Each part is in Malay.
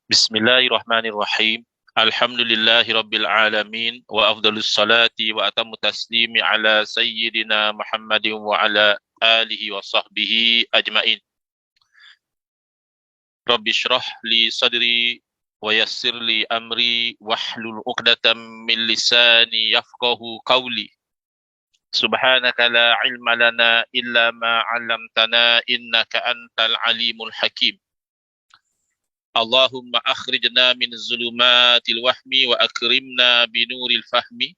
Bismillahirrahmanirrahim. Alhamdulillahi rabbil alamin wa afdhalus salati wa atammu taslimi ala sayyidina Muhammadin wa ala alihi wa sahbihi ajmain. Rabbi shrah li sadri wa yassir li amri wahlul 'uqdatam min lisani yafqahu qawli. Subhanaka la ilma lana illa ma 'allamtana innaka antal alimul hakim. Allahumma akhrijna min zulumatil wahmi wa akrimna binuril fahmi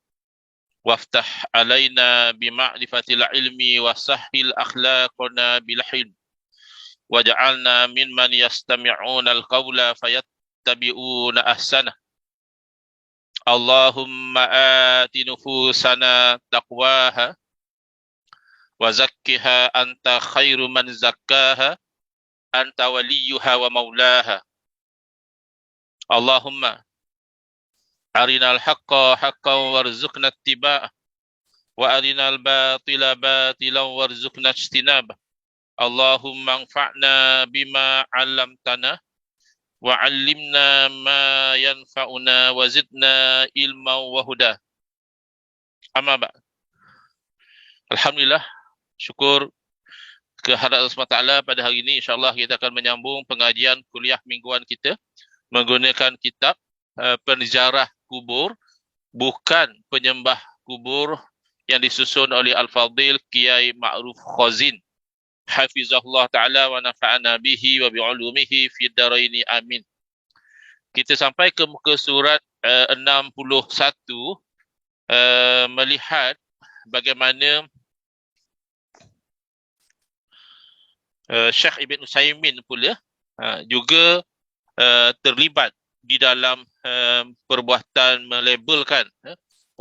waftah alaina bima'rifatil ilmi wa sahhil akhlaqana bil hilm waj'alna mimman yastami'una al-qawla fayattabi'una ahsana. Allahumma ati nufusana taqwaha wa zakkiha anta khairu man zakkaha anta waliyuha wa maulaha. Allahumma arinal haqqa haqqan warzuqna ittiba'ah wa arinal batila batilan warzuqna ijtinabah. Allahumma anfa'na bima 'allamtana wa 'allimna ma yanfa'una wa zidna ilman wa huda. Amma ba'd. Alhamdulillah, syukur kehadirat Allah SWT pada hari ini insya-Allah kita akan menyambung pengajian kuliah mingguan kita menggunakan kitab Penziarah Kubur, bukan penyembah kubur, yang disusun oleh Al-Fadhil Kiai Ma'ruf Khazin hafizahullah ta'ala wa nafa'ana bihi wa bi'ulumihi fi daraini amin. Kita sampai ke muka surat 61, melihat bagaimana Syekh Ibn Utsaimin pula juga terlibat di dalam perbuatan melabelkan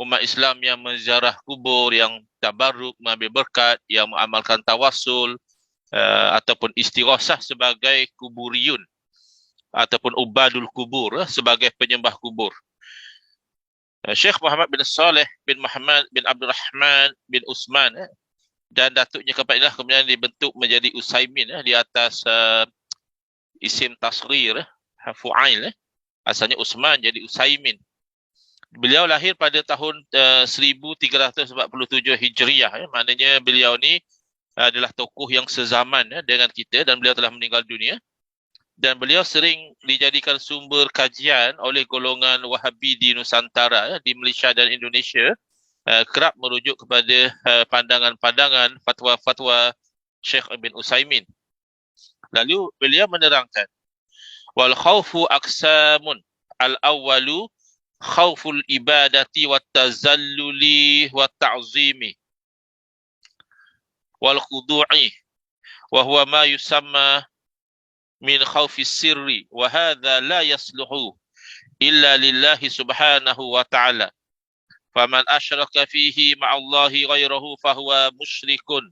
umat Islam yang menziarah kubur, yang tabarruk, mengambil berkat, yang mengamalkan tawassul ataupun istighosah sebagai kuburiyun ataupun ubadul kubur, sebagai penyembah kubur. Syekh Muhammad bin Saleh bin Muhammad bin Abdul Rahman bin Utsman dan datuknya kepadanya kemudian dibentuk menjadi Utsaimin di atas isim tasghir Fu'ail, asalnya Utsman jadi Utsaimin. Beliau lahir pada tahun 1347 Hijriah, maknanya beliau ni adalah tokoh yang sezaman dengan kita dan beliau telah meninggal dunia. Dan beliau sering dijadikan sumber kajian oleh golongan Wahabi di Nusantara, di Malaysia dan Indonesia, kerap merujuk kepada pandangan-pandangan, fatwa-fatwa Syekh Ibn Utsaimin. Lalu beliau menerangkan, wal khawfu aqsamun, al-awwalu khawful ibadati wat tazalluli wat ta'zimi wal khudu'i wa huwa ma yusamma min khawfis sirri wa hadha la yasluhu illa lillahi subhanahu wa ta'ala. Faman asyraka fihi ma'allahi ghairahu fahuwa musyrikun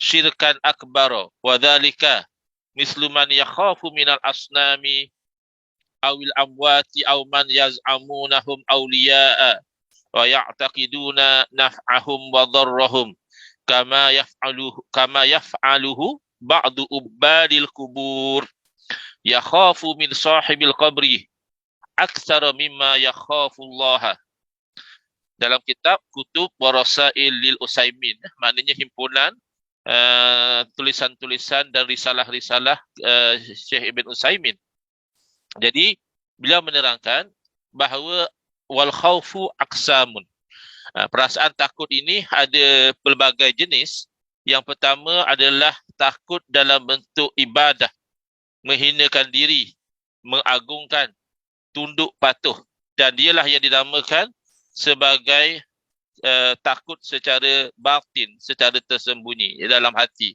syirkan akbar wa dhalika mislu man yakhafu minal asnami awil amwati aw man yaz'amunahum awliya'a wa ya'taqiduna naf'ahum wa dharrahum kama yaf'aluhu ba'du ubadil kubur yakhafu min sahibil qabri aktsara mimma yakhafu Allah. Dalam kitab Kutub wa Rasail lil Utsaimin, maknanya himpunan tulisan-tulisan dan risalah-risalah Syekh Ibn Utsaimin. Jadi beliau menerangkan bahawa wal khaufu aqsamun. Perasaan takut ini ada pelbagai jenis. Yang pertama adalah takut dalam bentuk ibadah, menghinakan diri, mengagungkan, tunduk patuh, dan dialah yang dinamakan sebagai takut secara batin, secara tersembunyi dalam hati.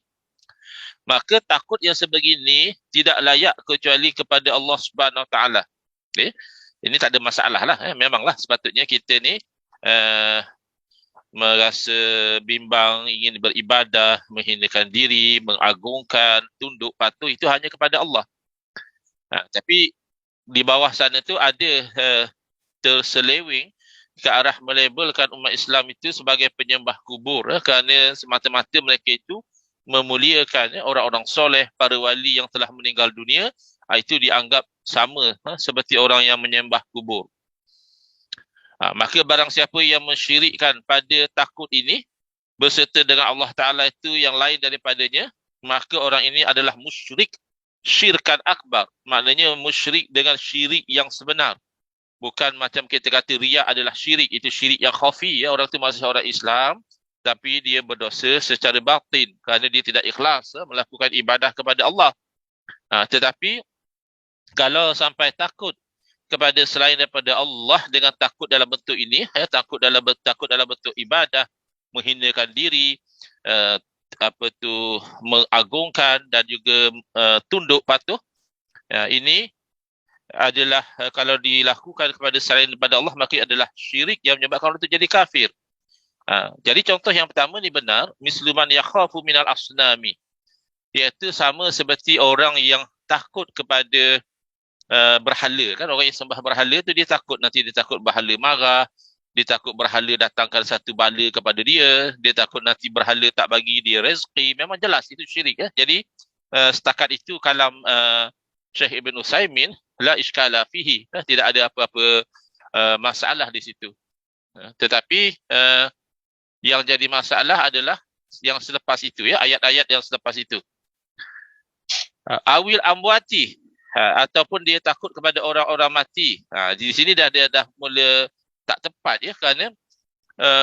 Maka takut yang sebegini tidak layak kecuali kepada Allah Subhanahu Wa Taala. Okay? Ini tak ada masalah lah. Memanglah sepatutnya kita ni merasa bimbang, ingin beribadah, menghinakan diri, mengagungkan, tunduk patuh, itu hanya kepada Allah. Tapi di bawah sana tu ada terselewing ke arah melabelkan umat Islam itu sebagai penyembah kubur, kerana semata-mata mereka itu memuliakan orang-orang soleh, para wali yang telah meninggal dunia, itu dianggap sama seperti orang yang menyembah kubur. Maka barang siapa yang mensyirikkan pada takut ini berserta dengan Allah Ta'ala itu yang lain daripadanya, maka orang ini adalah musyrik syirkan akbar. Maknanya musyrik dengan syirik yang sebenar. Bukan macam kita kata riya adalah syirik. Itu syirik yang khafi. Ya. Orang itu masih orang Islam, tapi dia berdosa secara batin kerana dia tidak ikhlas melakukan ibadah kepada Allah. Tetapi kalau sampai takut kepada selain daripada Allah dengan takut dalam bentuk ini, takut dalam bentuk ibadah, menghinakan diri, mengagungkan dan juga tunduk patuh. Ini adalah kalau dilakukan kepada selain daripada Allah, maka adalah syirik yang menyebabkan orang itu jadi kafir. Jadi contoh yang pertama ni benar, misluman yakhafu minal asnami, iaitu sama seperti orang yang takut kepada berhala. Kan orang yang sembah berhala tu dia takut nanti dia takut berhala marah, dia takut berhala datangkan satu bala kepada dia, dia takut nanti berhala tak bagi dia rezeki. Memang jelas itu syirik. Jadi setakat itu kalam Syekh Ibn Utsaimin, la iskala fihi, tidak ada apa-apa masalah di situ. Tetapi yang jadi masalah adalah yang selepas itu, ayat-ayat yang selepas itu. Awil amwati, ataupun dia takut kepada orang-orang mati. Di sini dah mula tak tepat kerana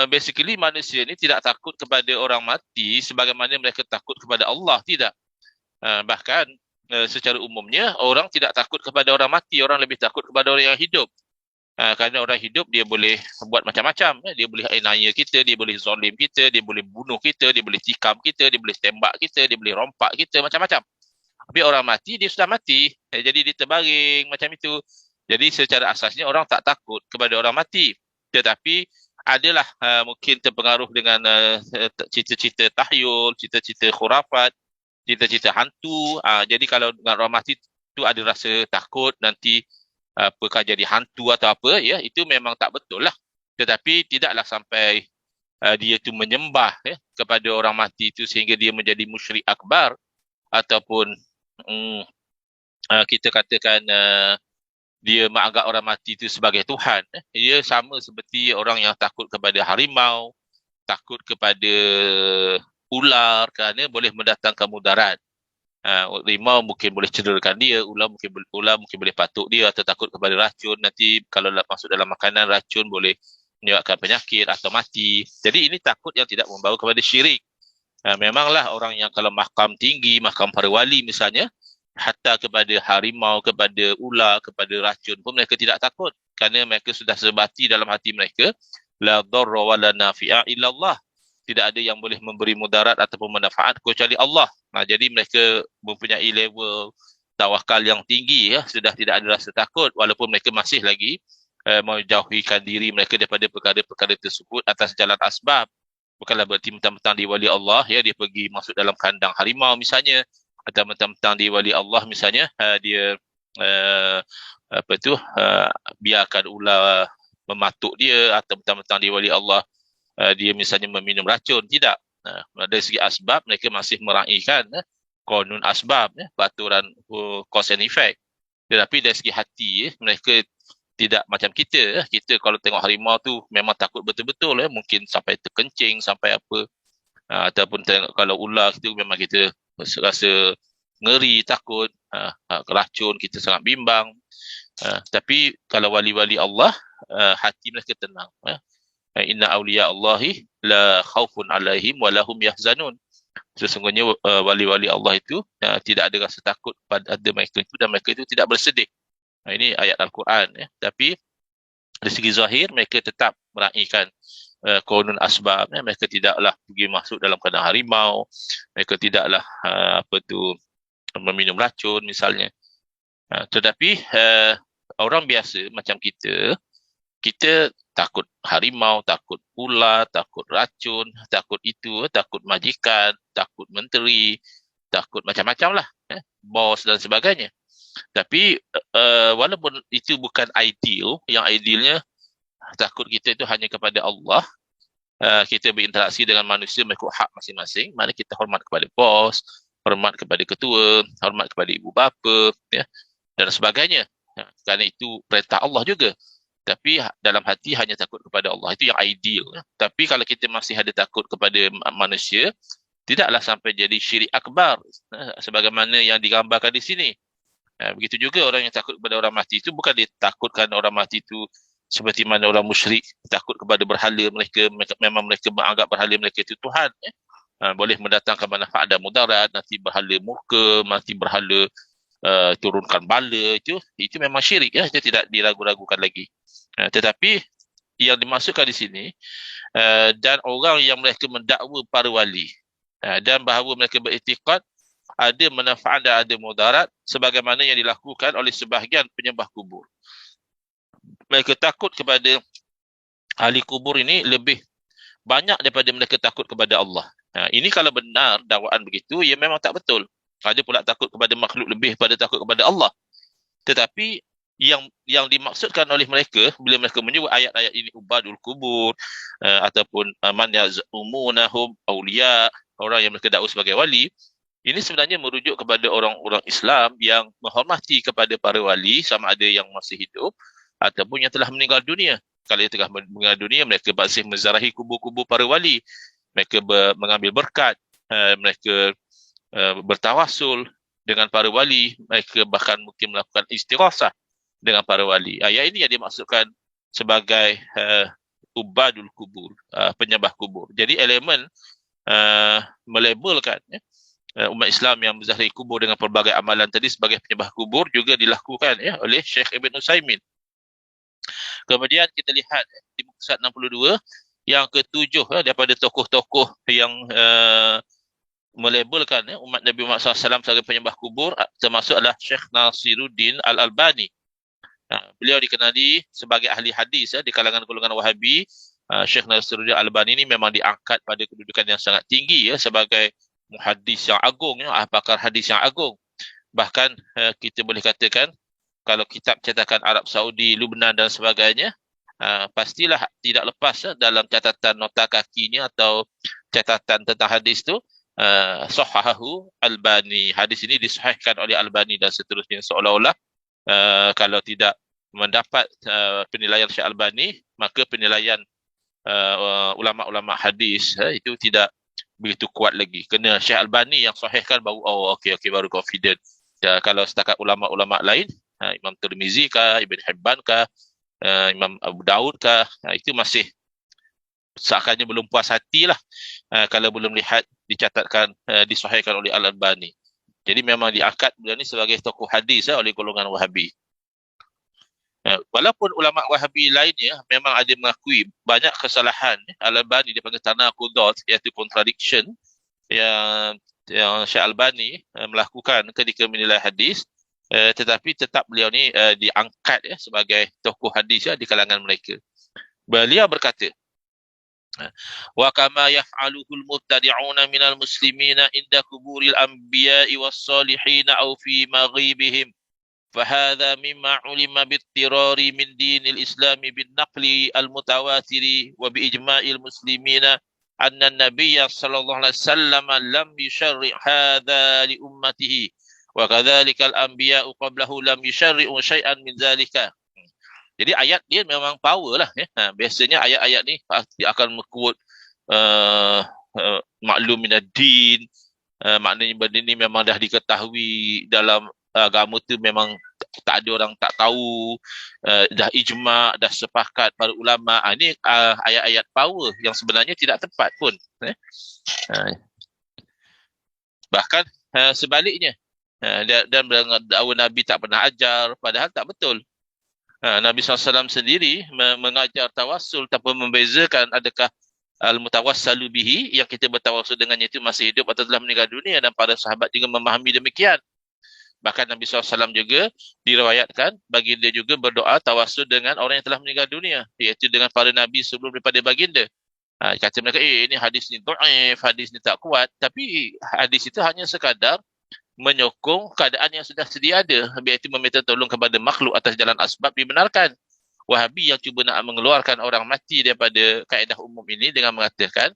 basically manusia ni tidak takut kepada orang mati sebagaimana mereka takut kepada Allah, tidak. Bahkan secara umumnya orang tidak takut kepada orang mati, orang lebih takut kepada orang yang hidup. Kerana orang hidup dia boleh buat macam-macam, dia boleh aniaya kita, dia boleh zalim kita, dia boleh bunuh kita, dia boleh tikam kita, dia boleh tembak kita, dia boleh rompak kita, macam-macam. Tapi orang mati, dia sudah mati. Jadi dia terbaring macam itu. Jadi secara asasnya orang tak takut kepada orang mati. Tetapi adalah mungkin terpengaruh dengan cita-cita tahyul, cita-cita khurafat, cita-cita hantu. Jadi kalau dengan orang mati tu ada rasa takut nanti apakah jadi hantu atau apa, itu memang tak betul lah. Tetapi tidaklah sampai dia tu menyembah kepada orang mati itu sehingga dia menjadi musyrik akbar ataupun kita katakan dia menganggap orang mati itu sebagai Tuhan. Ia sama seperti orang yang takut kepada harimau, takut kepada ular kerana boleh mendatangkan mudarat. Harimau mungkin boleh cederakan dia, ular mungkin boleh patuk dia, atau takut kepada racun. Nanti kalau masuk dalam makanan, racun boleh menyebabkan penyakit atau mati. Jadi ini takut yang tidak membawa kepada syirik. Memanglah orang yang kalau mahkam tinggi, mahkam para wali misalnya, hatta kepada harimau, kepada ular, kepada racun pun mereka tidak takut kerana mereka sudah sebati dalam hati mereka, la dharra wa la nafi'a illallah, tidak ada yang boleh memberi mudarat ataupun manfaat kecuali Allah. Jadi mereka mempunyai level tawakal yang tinggi, sudah tidak ada rasa takut walaupun mereka masih lagi menjauhikan diri mereka daripada perkara-perkara tersebut atas jalan asbab. Bukanlah berarti mentang-mentang dia wali Allah, dia pergi masuk dalam kandang harimau misalnya, atau mentang-mentang dia wali Allah misalnya, dia biarkan ular mematuk dia, atau mentang-mentang dia wali Allah, dia misalnya meminum racun. Tidak. Dari segi asbab mereka masih meraihkan konun asbab, peraturan cause and effect. Tetapi dari segi hati mereka tidak macam kita. Kita kalau tengok harimau tu memang takut betul-betul, mungkin sampai terkencing, sampai apa. Ataupun tengok kalau ular itu memang kita rasa ngeri, takut, racun kita sangat bimbang. Tapi kalau wali-wali Allah, hati mereka tenang. Inna awliya Allahi la khawfun alaihim wa lahum yahzanun. Sesungguhnya wali-wali Allah itu tidak ada rasa takut pada mereka itu dan mereka itu tidak bersedih. Ini ayat Al-Quran. Tapi dari segi zahir mereka tetap meraihkan konun asbab. Mereka tidaklah pergi masuk dalam kandang harimau. Mereka tidaklah meminum racun misalnya. Tetapi orang biasa macam kita takut harimau, takut ular, takut racun, takut itu, takut majikan, takut menteri, takut macam-macam lah, bos dan sebagainya. Tapi walaupun itu bukan ideal, yang idealnya takut kita itu hanya kepada Allah. Kita berinteraksi dengan manusia mengikut hak masing-masing. Mana kita hormat kepada bos, hormat kepada ketua, hormat kepada ibu bapa, dan sebagainya. Kerana itu perintah Allah juga. Tapi dalam hati hanya takut kepada Allah. Itu yang ideal. Tapi kalau kita masih ada takut kepada manusia, tidaklah sampai jadi syirik akbar sebagaimana yang digambarkan di sini. Begitu juga orang yang takut kepada orang mati itu bukan dia takutkan orang mati itu seperti mana orang musyrik takut kepada berhala mereka, memang mereka menganggap berhala mereka itu Tuhan. Boleh mendatangkan manfaat dan mudarat, nanti berhala murka, nanti berhala turunkan bala, itu memang syirik, itu tidak diragu-ragukan lagi. Tetapi yang dimasukkan di sini, dan orang yang mereka mendakwa para wali, dan bahawa mereka beriktikad ada manfaat dan ada mudarat sebagaimana yang dilakukan oleh sebahagian penyembah kubur. Mereka takut kepada ahli kubur ini lebih banyak daripada mereka takut kepada Allah. Ini kalau benar dakwaan begitu, ya memang tak betul. Ada pula takut kepada makhluk lebih pada takut kepada Allah. Tetapi yang dimaksudkan oleh mereka bila mereka menyebut ayat-ayat ini ubadul kubur, ataupun man yaz'umunahum auliya, orang yang mereka dakwa sebagai wali, ini sebenarnya merujuk kepada orang-orang Islam yang menghormati kepada para wali sama ada yang masih hidup ataupun yang telah meninggal dunia. Kalau yang telah meninggal dunia, mereka masih menzarahi kubur-kubur para wali. Mereka mengambil berkat, mereka bertawasul dengan para wali, mereka bahkan mungkin melakukan istighasah dengan para wali. Ayat ini yang dimaksudkan sebagai ubadul kubur, penyembah kubur. Jadi elemen melabelkan umat Islam yang menzahiri kubur dengan pelbagai amalan tadi sebagai penyembah kubur juga dilakukan oleh Syekh Ibn Utsaimin. Kemudian kita lihat di muka surat 62 yang ketujuh daripada tokoh-tokoh yang melabelkan umat Nabi Muhammad SAW sebagai penyembah kubur, termasuk adalah Syekh Nasiruddin Al-Albani. Beliau dikenali sebagai ahli hadis di kalangan golongan Wahabi. Syekh Nasiruddin Al-Albani ini memang diangkat pada kedudukan yang sangat tinggi sebagai muhaddis yang agung, pakar hadis yang agung. Bahkan kita boleh katakan kalau kitab cetakan Arab Saudi, Lubnan dan sebagainya, pastilah tidak lepas dalam catatan nota kakinya atau catatan tentang hadis itu sahahahu Albani. Hadis ini disahihkan oleh Albani dan seterusnya, seolah-olah kalau tidak mendapat penilaian Syekh Albani, maka penilaian ulama-ulama hadis itu tidak begitu kuat lagi. Kena Syekh Albani yang sahihkan baru okey baru confident. Kalau setakat ulama-ulama lain, Imam Tirmizi kah, Ibn Hibban kah, Imam Abu Daud kah, itu masih seakannya belum puas hatilah kalau belum lihat dicatatkan disahihkan oleh Al-Albani. Jadi memang diangkat beliau ni sebagai tokoh hadis oleh golongan Wahabi. Walaupun ulama Wahabi lainnya memang ada mengakui banyak kesalahan Al-Albani dipanggil tanaqudat, iaitu contradiction yang Syekh Albani melakukan ketika menilai hadis, tetapi tetap beliau ni diangkat sebagai tokoh hadis di kalangan mereka. Beliau berkata, wa kama yaf'aluhul mubtadi'una minal muslimina inda kuburil anbiya'i was salihin aw fi maghibihim fahadha mimma ulima bittirari min dinil islami bin naqli al mutawatiri wa bi ijma'il muslimina anna an-nabiyya sallallahu alaihi wasallam lam yusharri' hadha li ummatihi wa kadzalika al-anbiya'u qablahu lam yusharri'u syai'an min dzalika. Jadi ayat dia memang power lah. Biasanya ayat-ayat ni pasti akan mengkut maklum minad-din, maknanya benda ni memang dah diketahui dalam agama tu, memang tak ada orang tak tahu, dah ijma', dah sepakat para ulama. Ini ayat-ayat power yang sebenarnya tidak tepat pun. Bahkan sebaliknya, dan dakwa Nabi tak pernah ajar, padahal tak betul. Nabi SAW sendiri mengajar tawassul tanpa membezakan adakah al-mutawassalu bihi, yang kita bertawassul dengannya itu masih hidup atau telah meninggal dunia, dan para sahabat juga memahami demikian. Bahkan Nabi SAW juga diriwayatkan baginda juga berdoa tawassul dengan orang yang telah meninggal dunia, iaitu dengan para Nabi sebelum daripada baginda. Kata mereka, ini hadis ni dhaif, hadis ni tak kuat. Tapi hadis itu hanya sekadar menyokong keadaan yang sudah sedia ada, iaitu meminta tolong kepada makhluk atas jalan asbab dibenarkan. Wahabi yang cuba nak mengeluarkan orang mati daripada kaedah umum ini dengan mengatakan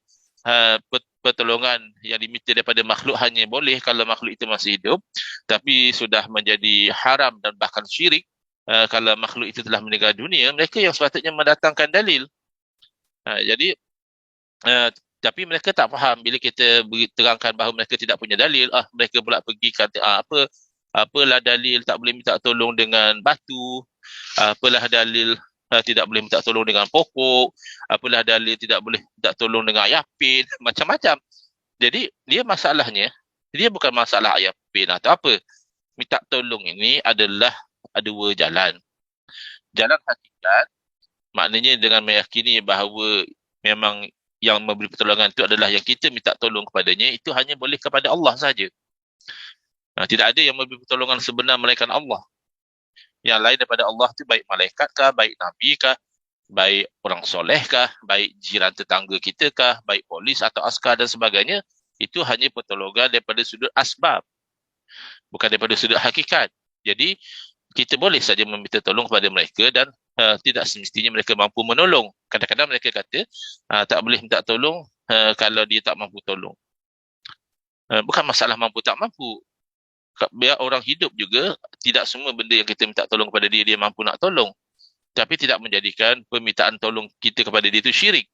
pertolongan yang diminta daripada makhluk hanya boleh kalau makhluk itu masih hidup, tapi sudah menjadi haram dan bahkan syirik kalau makhluk itu telah meninggal dunia, mereka yang sepatutnya mendatangkan dalil. Jadi tapi mereka tak faham bila kita terangkan bahawa mereka tidak punya dalil. Mereka pula pergi kata apalah dalil tak boleh minta tolong dengan batu, apalah dalil tidak boleh minta tolong dengan pokok, apalah dalil tidak boleh minta tolong dengan ayapin, macam-macam. Jadi dia bukan masalah ayapin atau apa. Minta tolong ini adalah ada dua jalan. Jalan hakikat, maknanya dengan meyakini bahawa memang yang memberi pertolongan itu adalah yang kita minta tolong kepadanya, itu hanya boleh kepada Allah saja. Tidak ada yang memberi pertolongan sebenar melainkan Allah. Yang lain daripada Allah itu baik malaikat kah, baik nabi kah, baik orang soleh kah, baik jiran tetangga kita kah, baik polis atau askar dan sebagainya, itu hanya pertolongan daripada sudut asbab, bukan daripada sudut hakikat. Jadi kita boleh saja meminta tolong kepada mereka dan tidak semestinya mereka mampu menolong. Kadang-kadang mereka kata tak boleh minta tolong kalau dia tak mampu tolong. Bukan masalah mampu tak mampu. Biar orang hidup juga, tidak semua benda yang kita minta tolong kepada dia, dia mampu nak tolong. Tapi tidak menjadikan permintaan tolong kita kepada dia itu syirik.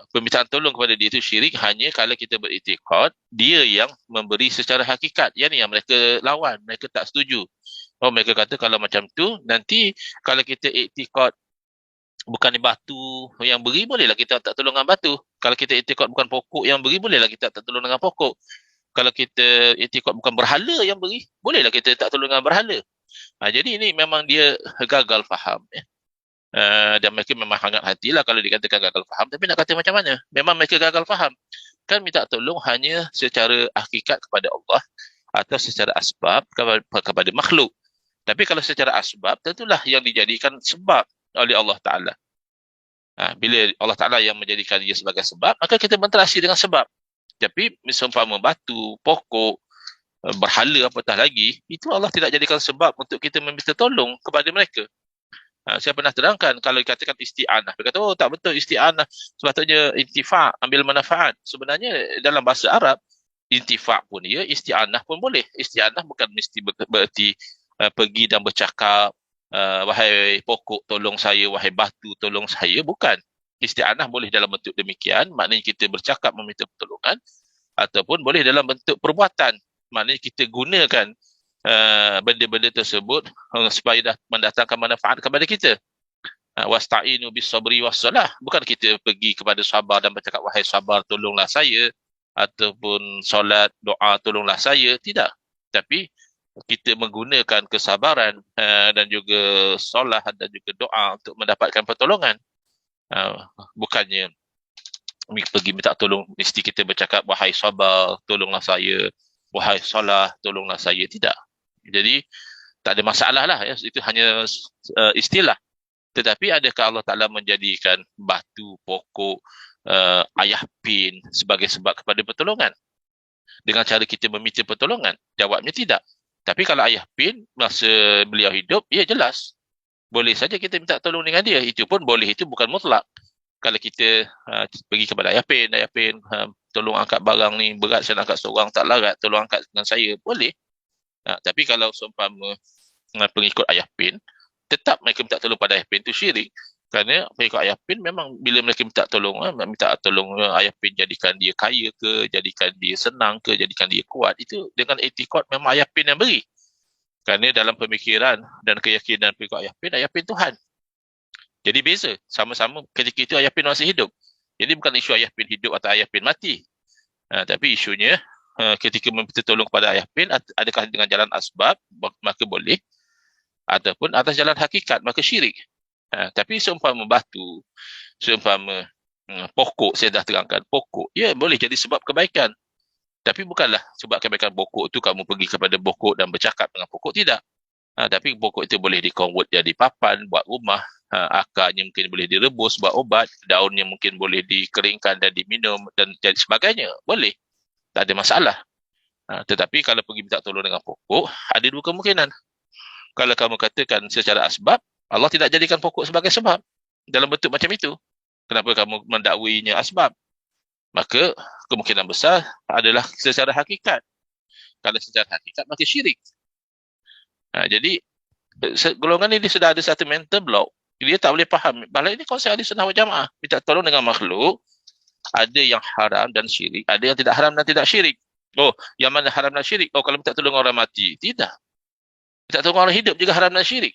Permintaan tolong kepada dia itu syirik hanya kalau kita beriktikad dia yang memberi secara hakikat. Yang mereka lawan, mereka tak setuju. Mereka kata kalau macam tu, nanti kalau kita iktikad bukan batu yang beri, bolehlah kita tak tolong dengan batu. Kalau kita iktikad bukan pokok yang beri, bolehlah kita tak tolong dengan pokok. Kalau kita iktikad bukan berhala yang beri, bolehlah kita tak tolong dengan berhala. Jadi ini memang dia gagal faham. Dan mereka memang hangat hatilah kalau dikatakan gagal faham. Tapi nak kata macam mana? Memang mereka gagal faham. Kan minta tolong hanya secara hakikat kepada Allah atau secara asbab kepada makhluk. Tapi kalau secara asbab, tentulah yang dijadikan sebab oleh Allah Ta'ala. Bila Allah Ta'ala yang menjadikan dia sebagai sebab, maka kita berinteraksi dengan sebab. Tapi seumpama batu, pokok, berhala apatah lagi, itu Allah tidak jadikan sebab untuk kita meminta tolong kepada mereka. Saya pernah terangkan kalau dikatakan isti'anah. Dia kata, tak betul isti'anah. Sepatutnya intifa', ambil manfaat. Sebenarnya dalam bahasa Arab, intifa' pun ya, isti'anah pun boleh. Isti'anah bukan mesti bererti pergi dan bercakap, wahai pokok tolong saya, wahai batu tolong saya. Bukan. Isti'anah boleh dalam bentuk demikian, maknanya kita bercakap meminta pertolongan, ataupun boleh dalam bentuk perbuatan. Maknanya kita gunakan benda-benda tersebut supaya mendatangkan manfaat kepada kita. Wasta'inu bis sabri was salah. Bukan kita pergi kepada sabar dan bercakap wahai sabar tolonglah saya, ataupun solat doa tolonglah saya, tidak. Tapi kita menggunakan kesabaran dan juga solat dan juga doa untuk mendapatkan pertolongan. Bukannya pergi minta tolong mesti kita bercakap wahai sabar tolonglah saya, wahai solat tolonglah saya, tidak. Jadi tak ada masalah lah ya. Itu hanya istilah. Tetapi adakah Allah Ta'ala menjadikan batu, pokok, ayah pin sebagai sebab kepada pertolongan dengan cara kita meminta pertolongan? Jawabnya tidak. Tapi kalau ayah pin masa beliau hidup, ya jelas boleh saja kita minta tolong dengan dia. Itu pun boleh, itu bukan mutlak. Kalau kita pergi kepada ayah pin, tolong angkat barang ni berat, saya nak angkat seorang tak larat, tolong angkat dengan saya, boleh. Tapi kalau seumpama pengikut ayah pin, tetap mereka minta tolong pada ayah pin, itu syirik. Kerana pengikut ayah pin memang bila mereka minta tolong ayah pin jadikan dia kaya ke, jadikan dia senang ke, jadikan dia kuat, itu dengan etikot memang ayah pin yang beri. Kerana dalam pemikiran dan keyakinan pengikut ayah pin Tuhan. Jadi beza, sama-sama ketika itu ayah pin masih hidup. Jadi bukan isu ayah pin hidup atau ayah pin mati. Tapi isunya ketika meminta tolong kepada ayah pin, adakah dengan jalan asbab, maka boleh, ataupun atas jalan hakikat, maka syirik. Tapi seumpama batu, seumpama pokok, saya dah terangkan, pokok, ya boleh jadi sebab kebaikan. Tapi bukanlah sebab kebaikan pokok itu kamu pergi kepada pokok dan bercakap dengan pokok, tidak. Tapi pokok itu boleh di-convert jadi papan, buat rumah, akarnya mungkin boleh direbus, buat obat, daunnya mungkin boleh dikeringkan dan diminum dan jadi sebagainya, boleh. Tak ada masalah. Tetapi kalau pergi minta tolong dengan pokok, ada dua kemungkinan. Kalau kamu katakan secara asbab, Allah tidak jadikan pokok sebagai sebab dalam bentuk macam itu. Kenapa kamu mendakwinya asbab? Maka kemungkinan besar adalah secara hakikat. Kalau secara hakikat, maka syirik. Jadi golongan ini dia sudah ada satu mental block. Dia tak boleh faham. Bahawa ini konsep ahli sunnah wal jamaah. Minta tolong dengan makhluk, ada yang haram dan syirik, ada yang tidak haram dan tidak syirik. Oh, yang mana haram dan syirik? Oh, kalau minta tolong orang mati. Tidak. Minta tolong orang hidup juga haram dan syirik.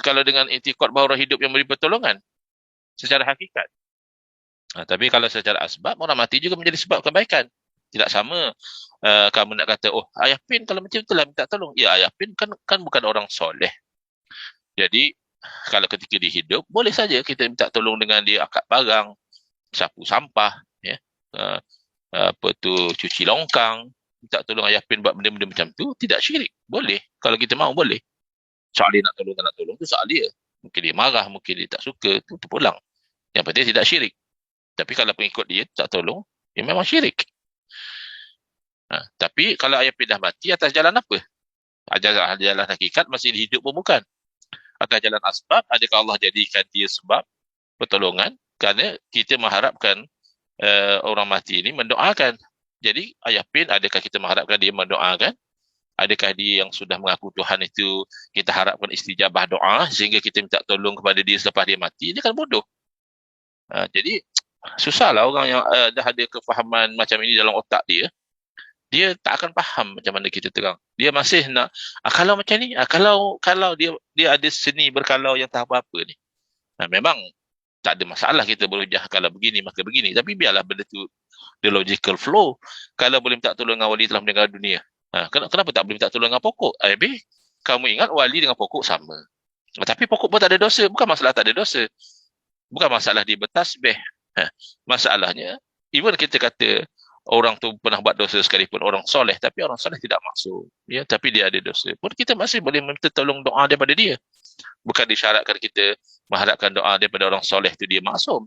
Kalau dengan itikad bahawa orang hidup yang beri pertolongan secara hakikat. Tapi kalau secara asbab, orang mati juga menjadi sebab kebaikan. Tidak sama kamu nak kata, oh, Ayah Pin kalau macam itulah minta tolong. Ya, Ayah Pin kan bukan orang soleh. Jadi, kalau ketika dia hidup, boleh saja kita minta tolong dengan dia angkat barang, sapu sampah, ya. Uh, apa tu, cuci longkang, minta tolong Ayah Pin buat benda-benda macam tu, tidak syirik. Boleh. Kalau kita mahu, boleh. Soal dia nak tolong, tak nak tolong, tu soal dia. Mungkin dia marah, mungkin dia tak suka, tu pulang. Yang penting tidak syirik. Tapi kalau pengikut dia tak tolong, dia memang syirik. Tapi kalau Ayah Pin dah mati, atas jalan apa? Atas jalan hakikat, masih hidup pun bukan. Atas jalan asbab, adakah Allah jadikan dia sebab pertolongan? Kerana kita mengharapkan orang mati ini mendoakan. Jadi Ayah Pin, adakah kita mengharapkan dia mendoakan? Adakah dia yang sudah mengaku Tuhan itu kita harapkan istijabah doa sehingga kita minta tolong kepada dia selepas dia mati? Dia kan bodoh. Jadi susahlah orang yang dah ada kefahaman macam ini dalam otak dia. Dia tak akan faham macam mana kita terang. Dia masih nak kalau macam ni, kalau dia ada seni berkalau yang tak apa-apa ni. Memang tak ada masalah kita berhujah kalau begini maka begini, tapi biarlah benda tu the logical flow. Kalau boleh minta tolong dengan wali telah meninggal dunia, kenapa tak boleh minta tolong dengan pokok? Kamu ingat wali dengan pokok sama, tapi pokok pun tak ada dosa. Bukan masalah tak ada dosa, bukan masalah dia bertasbih. Masalahnya even kita kata orang tu pernah buat dosa sekalipun, orang soleh, tapi orang soleh tidak maksud, ya, tapi dia ada dosa pun, kita masih boleh minta tolong doa daripada dia. Bukan disyaratkan kita mengharapkan doa daripada orang soleh tu dia maksum.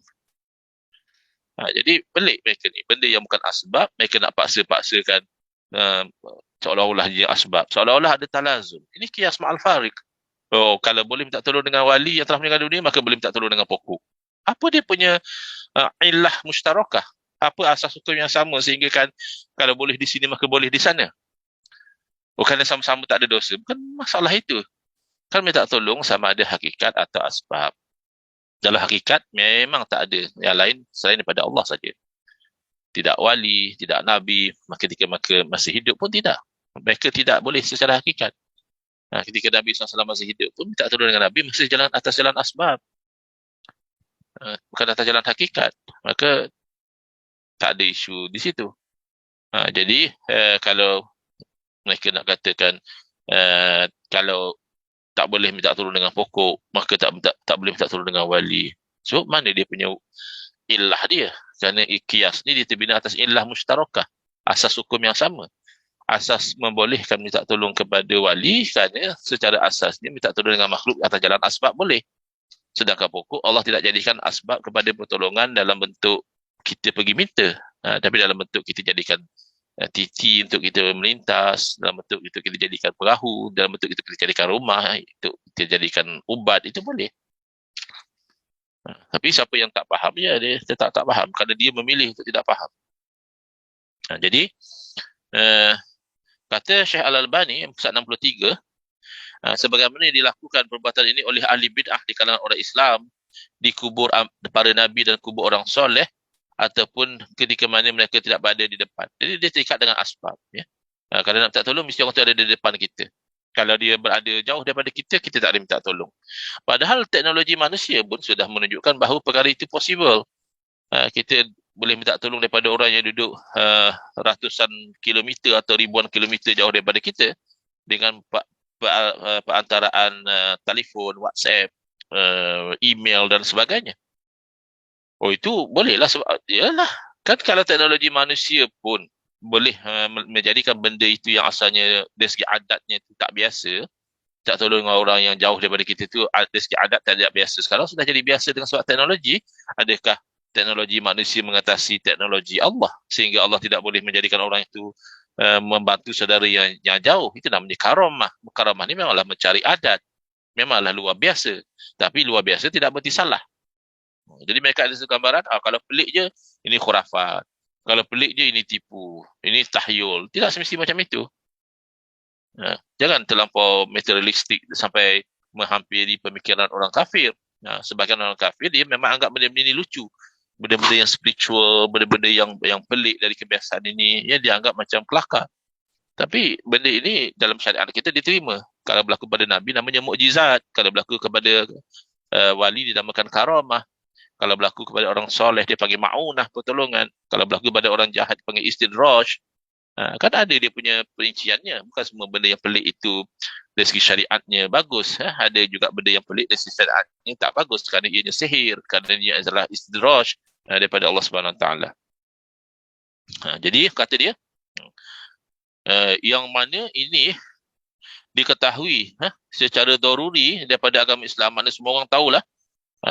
Jadi pelik mereka ni. Benda yang bukan asbab, mereka nak paksa-paksakan seolah-olah dia asbab. Seolah-olah ada talazum. Ini qiyas ma'al farik. Oh, kalau boleh minta tolong dengan wali yang telah meninggal dunia, maka boleh minta tolong dengan pokok. Apa dia punya illah mustarakah? Apa asas hukum yang sama sehingga kan kalau boleh di sini maka boleh di sana? Bukannya sama-sama tak ada dosa. Bukan masalah itu. Kan minta tolong sama ada hakikat atau asbab. Dalam hakikat memang tak ada yang lain selain daripada Allah saja. Tidak wali, tidak nabi, ketika masih hidup pun tidak. Mereka tidak boleh secara hakikat. Ketika Nabi SAW masih hidup pun minta tolong dengan Nabi masih jalan atas jalan asbab. Bukan atas jalan hakikat. Maka tak ada isu di situ. Jadi kalau mereka nak katakan kalau tak boleh minta tolong dengan pokok, maka tak boleh minta tolong dengan wali. Sebab mana dia punya illah dia? Kerana qiyas ni dia terbina atas illah mustarakah, asas hukum yang sama. Asas membolehkan minta tolong kepada wali kerana secara asasnya minta tolong dengan makhluk atas jalan asbab boleh. Sedangkan pokok Allah tidak jadikan asbab kepada pertolongan dalam bentuk kita pergi minta, tapi dalam bentuk kita jadikan titi untuk kita melintas, dalam bentuk itu kita jadikan perahu, dalam bentuk itu kita jadikan rumah, itu kita jadikan ubat, itu boleh. Tapi siapa yang tak faham, ya dia tetap tak faham kerana dia memilih untuk tidak faham. Jadi kata Syekh Al-Albani pusat 63, sebagaimana dilakukan perbuatan ini oleh ahli bid'ah di kalangan orang Islam di kubur para nabi dan kubur orang soleh, ataupun ketika mana mereka tidak berada di depan. Jadi dia terikat dengan asbab. Ya. Kalau nak minta tolong, mesti orang tu ada di depan kita. Kalau dia berada jauh daripada kita, kita tak boleh minta tolong. Padahal teknologi manusia pun sudah menunjukkan bahawa perkara itu possible. Kita boleh minta tolong daripada orang yang duduk ratusan kilometer atau ribuan kilometer jauh daripada kita dengan perantaraan telefon, WhatsApp, email dan sebagainya. Oh, itu bolehlah sebab yalah kan kalau teknologi manusia pun boleh menjadikan benda itu yang asalnya dari segi adatnya itu tak biasa, tak tolong orang yang jauh daripada kita tu dari segi adat tak biasa, sekarang sudah jadi biasa dengan sebab teknologi. Adakah teknologi manusia mengatasi teknologi Allah sehingga Allah tidak boleh menjadikan orang itu membantu saudara yang jauh? Itu namanya karamah. Karamah ni memanglah mencari adat, memanglah luar biasa, tapi luar biasa tidak berarti salah. Jadi mereka ada gambaran, kalau pelik je, ini khurafat. Kalau pelik je, ini tipu. Ini tahyul. Tidak semestinya macam itu. Jangan terlampau materialistik sampai menghampiri pemikiran orang kafir. Sebagian orang kafir dia memang anggap benda-benda ini lucu, benda-benda yang spiritual, benda-benda yang pelik dari kebiasaan ini, ya dianggap macam kelakar. Tapi benda ini dalam syariat kita diterima. Kalau berlaku pada Nabi namanya mukjizat, kalau berlaku kepada wali dinamakan karamah, kalau berlaku kepada orang soleh dia panggil ma'unah, pertolongan, kalau berlaku kepada orang jahat dia panggil istidraj. Kan ada dia punya perinciannya. Bukan semua benda yang pelik itu dari segi syariatnya bagus. Ada juga benda yang pelik dari segi syariatnya tak bagus kerana ianya sihir, kerana ia adalah istidraj daripada Allah Subhanahu Wa Taala. Jadi kata dia, yang mana ini diketahui secara daruri daripada agama Islam, maknanya semua orang tahulah,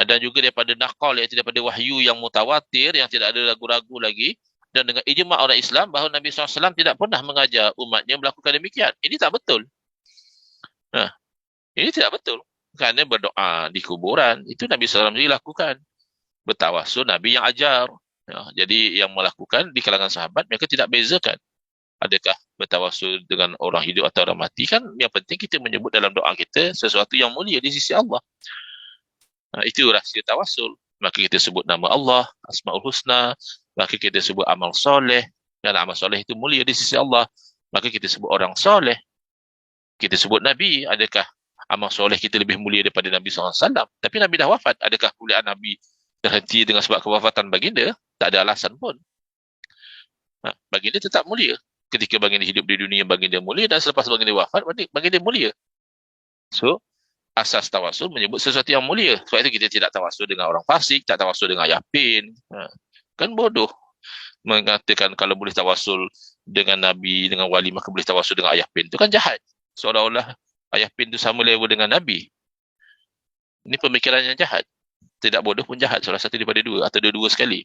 dan juga daripada naqal, iaitu daripada wahyu yang mutawatir, yang tidak ada ragu-ragu lagi, dan dengan ijma' orang Islam bahawa Nabi SAW tidak pernah mengajar umatnya melakukan demikian. Ini tak betul. Ini tidak betul. Kerana berdoa di kuburan, itu Nabi SAW lakukan. Bertawasul, Nabi yang ajar. Jadi yang melakukan di kalangan sahabat, mereka tidak bezakan. Adakah bertawasul dengan orang hidup atau orang mati, kan yang penting kita menyebut dalam doa kita sesuatu yang mulia di sisi Allah. Itu rahsia tawasul. Maka kita sebut nama Allah, Asmaul Husna, maka kita sebut amal soleh, dan amal soleh itu mulia di sisi Allah. Maka kita sebut orang soleh, kita sebut Nabi. Adakah amal soleh kita lebih mulia daripada Nabi SAW? Tapi Nabi dah wafat. Adakah kemuliaan Nabi terhenti dengan sebab kewafatan baginda? Tak ada alasan pun. Baginda tetap mulia. Ketika baginda hidup di dunia, baginda mulia, dan selepas baginda wafat, baginda mulia. So, asas tawasul menyebut sesuatu yang mulia. Sebab itu kita tidak tawasul dengan orang fasik, tak tawasul dengan yapin. Kan bodoh mengatakan kalau boleh tawasul dengan Nabi, dengan wali, maka boleh tawasul dengan ayah pin. Itu kan jahat. Seolah-olah ayah pin itu sama level dengan Nabi. Ini pemikiran yang jahat. Tidak bodoh pun jahat. Salah satu daripada dua, atau dua-dua sekali.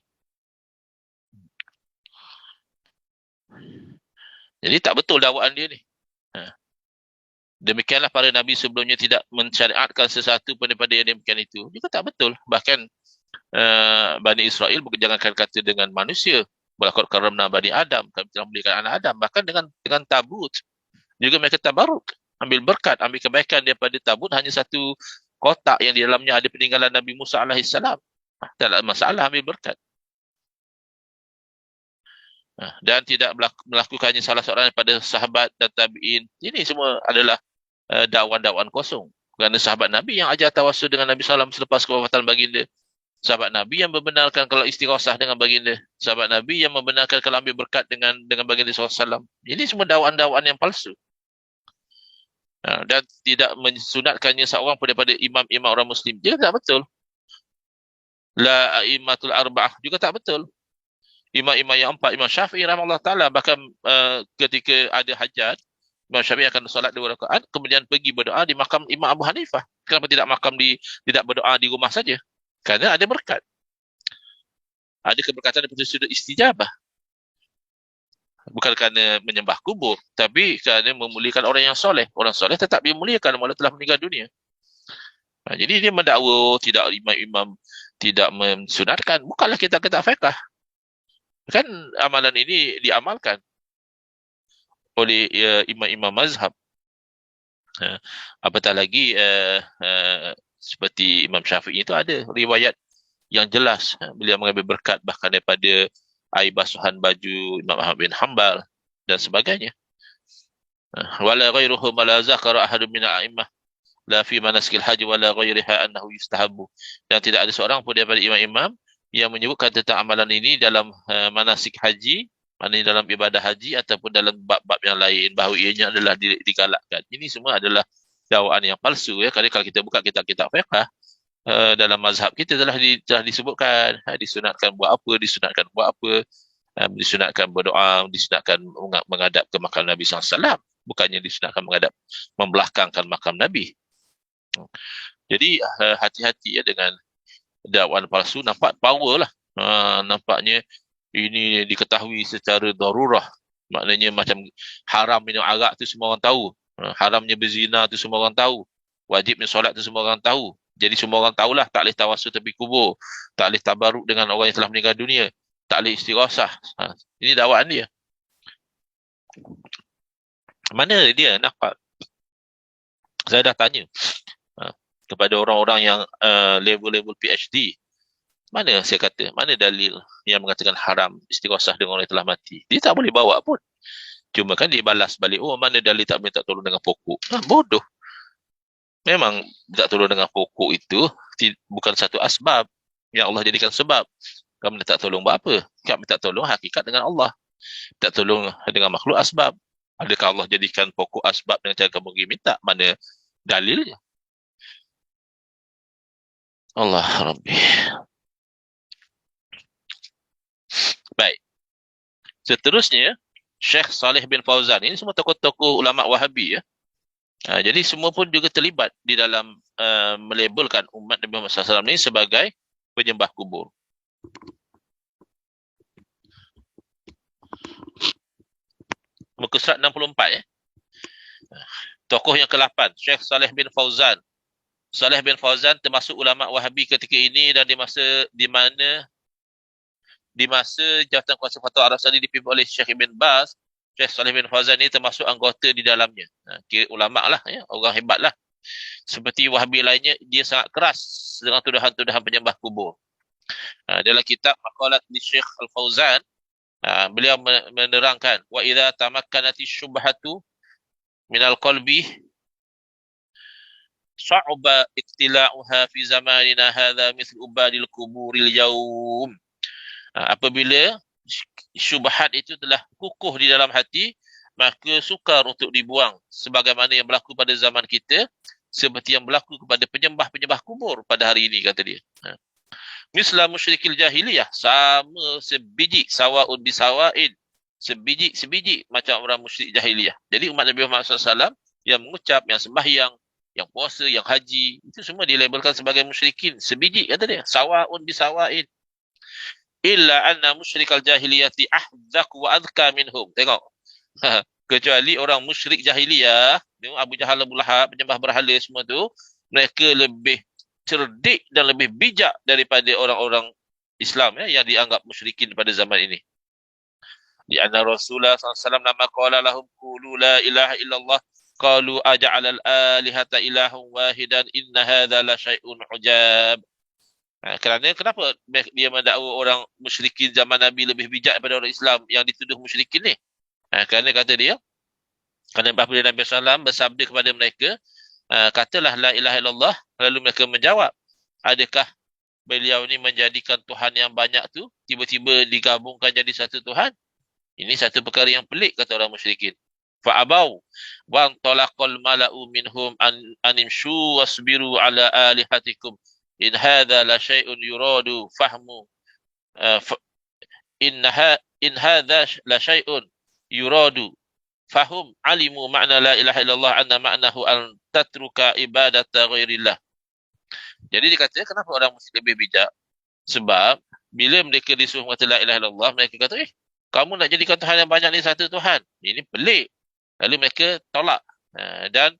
Jadi tak betul dakwaan dia ni. Demikianlah para Nabi sebelumnya tidak mensyariatkan sesuatu pun daripada yang demikian itu. Juga tak betul. Bahkan Bani Israel, jangankan kata dengan manusia, walaqad karamna Bani Adam, kami telah memberikan anak Adam. Bahkan dengan tabut juga mereka tabaruk, ambil berkat, ambil kebaikan daripada tabut. Hanya satu kotak yang di dalamnya ada peninggalan Nabi Musa alaihissalam. Tak ada masalah, ambil berkat. Dan tidak melakukannya salah seorang daripada sahabat dan tabi'in. Ini semua adalah dakwaan-dakwaan kosong. Kerana sahabat Nabi yang ajar tawasul dengan Nabi SAW selepas kewafatan baginda. Sahabat Nabi yang membenarkan kalau istighosah dengan baginda. Sahabat Nabi yang membenarkan kalau ambil berkat dengan baginda SAW. Ini semua dakwaan-dakwaan yang palsu. Dan tidak mensunatkannya seorang pun daripada imam-imam orang Muslim. Juga tak betul. La a'immatul arba'ah juga tak betul. Imam-imam yang empat, Imam Syafi'i rahimahullah ta'ala, bahkan ketika ada hajat, Imam Syafi'i akan solat 2 rakaat, kemudian pergi berdoa di makam Imam Abu Hanifah. Kenapa tidak tidak berdoa di rumah saja? Kerana ada berkat. Ada keberkatan daripada sudut istijabah. Bukan kerana menyembah kubur, tapi kerana memuliakan orang yang soleh. Orang soleh tetap dimuliakan walau telah meninggal dunia. Jadi dia mendakwa tidak imam-imam tidak mensunatkan. Bukanlah kita fiqh. Kan amalan ini diamalkan oleh imam-imam mazhab. Apatah lagi seperti Imam Syafi'i itu ada riwayat yang jelas beliau mengambil berkat bahkan daripada air basuhan baju Imam Ahmad bin Hanbal dan sebagainya. Wala ghairuhu ma la zakara ahadun min a'immah la fi manaskil haji wala ghairiha annahu yustahabbu. Dan tidak ada seorang pun daripada imam-imam yang menyebutkan tentang amalan ini dalam manasik haji, maknanya dalam ibadah haji ataupun dalam bab-bab yang lain, bahawa ianya adalah digalakkan. Ini semua adalah dakwaan yang palsu. Kerana kalau kita buka kitab-kitab fiqh, dalam mazhab kita telah disebutkan, disunatkan buat apa, disunatkan buat apa, disunatkan berdoa, disunatkan menghadap ke makam Nabi SAW. Bukannya disunatkan membelakangkan makam Nabi. Jadi hati-hati dengan dakwaan palsu. Nampak power lah. Nampaknya ini diketahui secara darurah. Maknanya macam haram minum arak tu semua orang tahu. Haramnya berzina tu semua orang tahu. Wajibnya solat tu semua orang tahu. Jadi semua orang tahulah tak boleh tawasul tepi kubur. Tak boleh tabaruk dengan orang yang telah meninggal dunia. Tak boleh istighosah. Ini dakwaan dia. Mana dia nampak? Saya dah tanya. kepada orang-orang yang level-level PhD. Mana saya kata, mana dalil yang mengatakan haram istighosah dengan orang yang telah mati? Dia tak boleh bawa pun. Cuma kan dia balas balik, oh mana dalil tak boleh tak tolong dengan pokok. Bodoh. Memang tak tolong dengan pokok itu bukan satu asbab yang Allah jadikan sebab. Kamu tak tolong buat apa? Kamu tak tolong hakikat dengan Allah. Tak tolong dengan makhluk asbab. Adakah Allah jadikan pokok asbab dengan cara kamu pergi minta? Mana dalilnya? Allah Rabbi. Baik. Seterusnya, Syekh Saleh bin Fauzan. Ini semua tokoh-tokoh ulama Wahabi ya. Jadi semua pun juga terlibat di dalam melabelkan umat Nabi Muhammad SAW ini sebagai penyembah kubur. Muka surat 64 ya. Tokoh yang ke-8, Syekh Saleh bin Fauzan. Saleh bin Fauzan termasuk ulama Wahabi ketika ini dan di masa jawatan kuasa fatwa Arab Saudi dipimpin oleh Syekh Ibn Baz, Syekh Saleh bin Fauzan ini termasuk anggota di dalamnya. Kira ulama lah ya, orang hebat lah. Seperti Wahabi lainnya, dia sangat keras dengan tuduhan-tuduhan penyembah kubur. Dalam kitab Maqalat di Syekh Al-Fauzan, beliau menerangkan wa idza tamakkanati syubhatu minal qalbi sa'ba iktila'uha fi zamanina hadha mithl ubadil kuburil yaum. Apabila syubhat itu telah kukuh di dalam hati, maka sukar untuk dibuang sebagaimana yang berlaku pada zaman kita, seperti yang berlaku kepada penyembah-penyembah kubur pada hari ini, kata dia. Misla musyrikil jahiliyah, sama sebiji, sawaun bisawain, sebiji macam orang musyrik jahiliyah. Jadi umat Nabi Muhammad SAW yang mengucap, yang sembahyang, yang puasa, yang haji, itu semua dilabelkan sebagai musyrikin. Sebiji, kata dia, sawaun bisawain. Illa anna musyrikal jahiliyati ahdzaq wa adhka minhum. Tengok. Kecuali orang musyrik jahiliyah, Abu Jahal, Abu Lahab, penyembah berhala semua tu, mereka lebih cerdik dan lebih bijak daripada orang-orang Islam ya, yang dianggap musyrikin pada zaman ini. Di anna Rasulullah SAW nama qala lahum qulu la ilaha illallah qalu aja'alal alihata ilahun wahidan inna hadha la syai'un ujab. Kerana kenapa dia mendakwa orang musyrikin zaman Nabi lebih bijak daripada orang Islam yang dituduh musyrikin ni? Kerana kata dia, kerana apabila Nabi SAW bersabda kepada mereka, katalah la ilaha illallah, lalu mereka menjawab, adakah beliau ni menjadikan Tuhan yang banyak tu tiba-tiba digabungkan jadi satu Tuhan? Ini satu perkara yang pelik, kata orang musyrikin. Fa'abau wa talaqal mala'u minhum animshu wasbiru ala alihatikum in hadha la syai'un yuradu fahmu in hadha la syai'un yuradu fahum alimu makna la ilaha illallah anna maknahu an tatruka ibadata ghairillah. Jadi dia kata, kenapa orang mesti lebih bijak? Sebab bila mereka disuruh kata la ilaha illallah, mereka kata, kamu nak jadikan Tuhan yang banyak ni satu Tuhan. Ini pelik. Lalu mereka tolak. Dan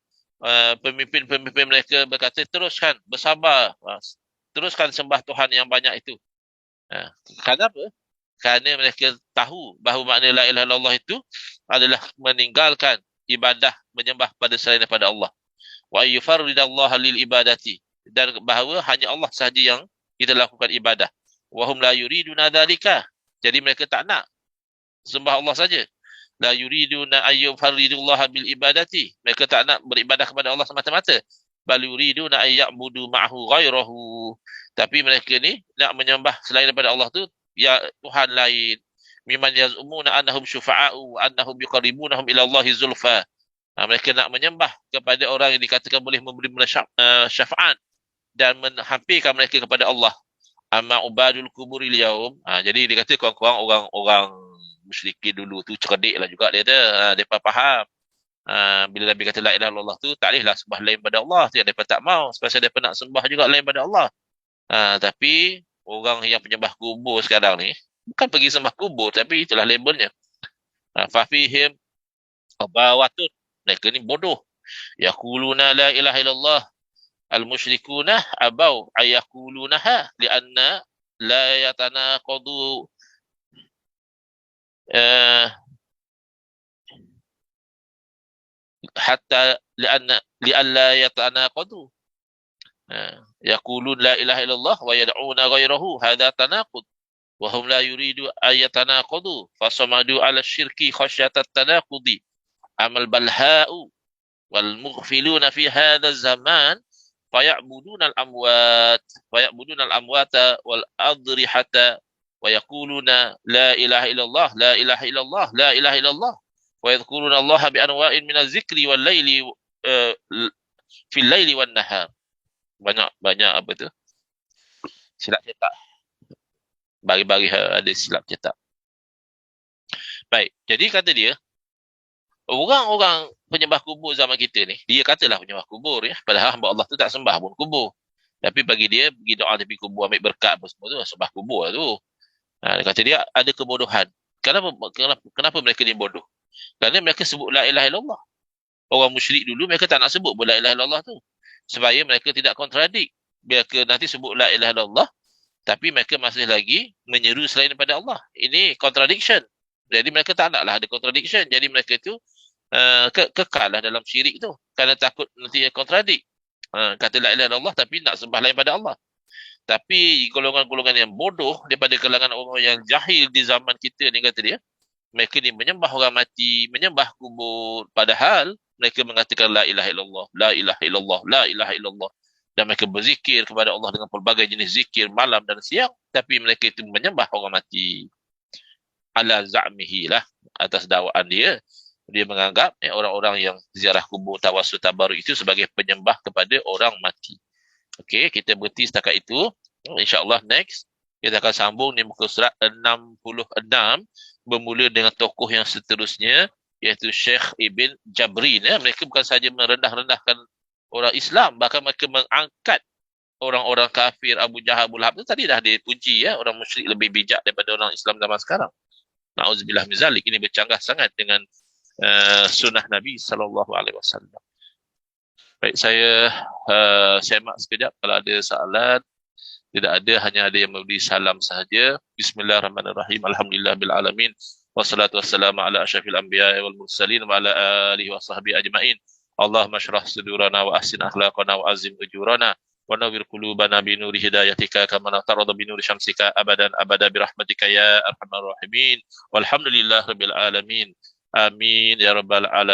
pemimpin-pemimpin mereka berkata, teruskan, bersabar. Teruskan sembah Tuhan yang banyak itu. Kenapa? Kerana mereka tahu bahawa makna la ilaha illallah itu adalah meninggalkan ibadah menyembah pada selain daripada Allah. Wa yufarridallaha lil ibadati. Dan bahawa hanya Allah sahaja yang kita lakukan ibadah. Wa hum la yuriduna dzalika. Jadi mereka tak nak sembah Allah saja. La yuriduna ayyufarridullaha bil ibadati. Mereka tak nak beribadah kepada Allah semata-mata. Bal yuriduna ayya'budu ma'hu ghairahu. Tapi mereka ni nak menyembah selain daripada Allah tu ya Tuhan lain. Mimman yaz'umuna annahum syufa'a'u wa annahum yuqarribunahum ila Allahi zulfa. Mereka nak menyembah kepada orang yang dikatakan boleh memberi syafaat dan menghampirkan mereka kepada Allah. Amma ubadul kuburil yaum. Jadi dia kata kurang-kurang orang-orang musyrikin dulu tu cerdik lah juga dia ada. Mereka faham. Bila Nabi kata la ilaha illallah tu, tak bolehlah sembah lain pada Allah. Mereka tak mau. Sebab mereka nak sembah juga lain pada Allah. Tapi orang yang penyembah kubur sekarang ni, bukan pergi sembah kubur, tapi itulah labelnya. Fafihim abawatun. Mereka ni bodoh. Yaquluna la ilaha illallah. Al-musyrikuna abau ayaqulunaha lianna la yatanaqadu hatta lianna lialla yatanaqadu Yaqulun la ilaha illallah wa yad'una ghairahu hadha tanaqud wa hum la yuridu an yatanaqadu fasamadu ala syirki khasyata tanaqudi amal balha'u wal mughfiluna fi hadha zaman fayabuduna al-amwat fayabuduna al-amwata wal adrihata wa yaquluna la ilaha illallah la ilaha illallah la ilaha illallah wa yadhkuruna Allah bi anwa'in min az-zikri wal laili fil laili wan nahar. Banyak apa tu? Silap cetak. Bagi-bagi ada silap cetak. Baik, jadi kata dia, orang-orang penyembah kubur zaman kita ni, dia katalah penyembah kubur ya, padahal hamba Allah tu tak sembah pun kubur. Tapi bagi dia, pergi doa tepi kubur, ambil berkat apa semua tu, sembah kubur lah tu. Dia kata dia ada kebodohan. Kenapa mereka ni bodoh? Kerana mereka sebut la ilaha illallah. Orang musyrik dulu, mereka tak nak sebut la ilaha illallah tu. Supaya mereka tidak kontradik. Mereka nanti sebut la ilaha illallah, tapi mereka masih lagi menyeru selain daripada Allah. Ini contradiction. Jadi mereka tak naklah ada contradiction. Jadi mereka itu kekal lah dalam syirik tu. Kerana takut nanti kontradik. Kata la ilaha illallah tapi nak sembah lain pada Allah. Tapi golongan-golongan yang bodoh daripada kalangan orang yang jahil di zaman kita ni, kata dia, mereka ni menyembah orang mati, menyembah kubur. Padahal mereka mengatakan la ilaha illallah, la ilaha illallah, la ilaha illallah. Dan mereka berzikir kepada Allah dengan pelbagai jenis zikir malam dan siang. Tapi mereka itu menyembah orang mati. Ala za'mihi lah, atas dakwaan dia. Dia menganggap orang-orang yang ziarah kubur, tawassul, tabaruk itu sebagai penyembah kepada orang mati. Okey, kita berhenti setakat itu. InsyaAllah next, kita akan sambung ni muka surat 66. Bermula dengan tokoh yang seterusnya, iaitu Syekh Ibn Jabrin. Mereka bukan sahaja merendah-rendahkan orang Islam, bahkan mereka mengangkat orang-orang kafir, Abu Jahal, Abu Lahab itu tadi dah dipuji ya, orang musyrik lebih bijak daripada orang Islam zaman sekarang. Na'udzubillah min zalik. Ini bercanggah sangat dengan sunnah Nabi SAW. Baik, saya semak sekejap kalau ada soalan. Tidak ada, hanya ada yang memberi salam sahaja. Bismillahirrahmanirrahim. Alhamdulillah bil alamin. Wassalatu wassalamu ala asyrafil anbiya'i wal mursalin wa ala alihi wa sahbihi ajma'in. Allahumma syrah sudurana wa ahsin akhlaqana wa azim ujurana wa nawwir qulubana bi nuri hidayatika kama natarada bi nuri syamsika abadan abada bi rahmatika ya arhamar rahimin. Walhamdulillah rabbil alamin. Amin ya rabbal alamin.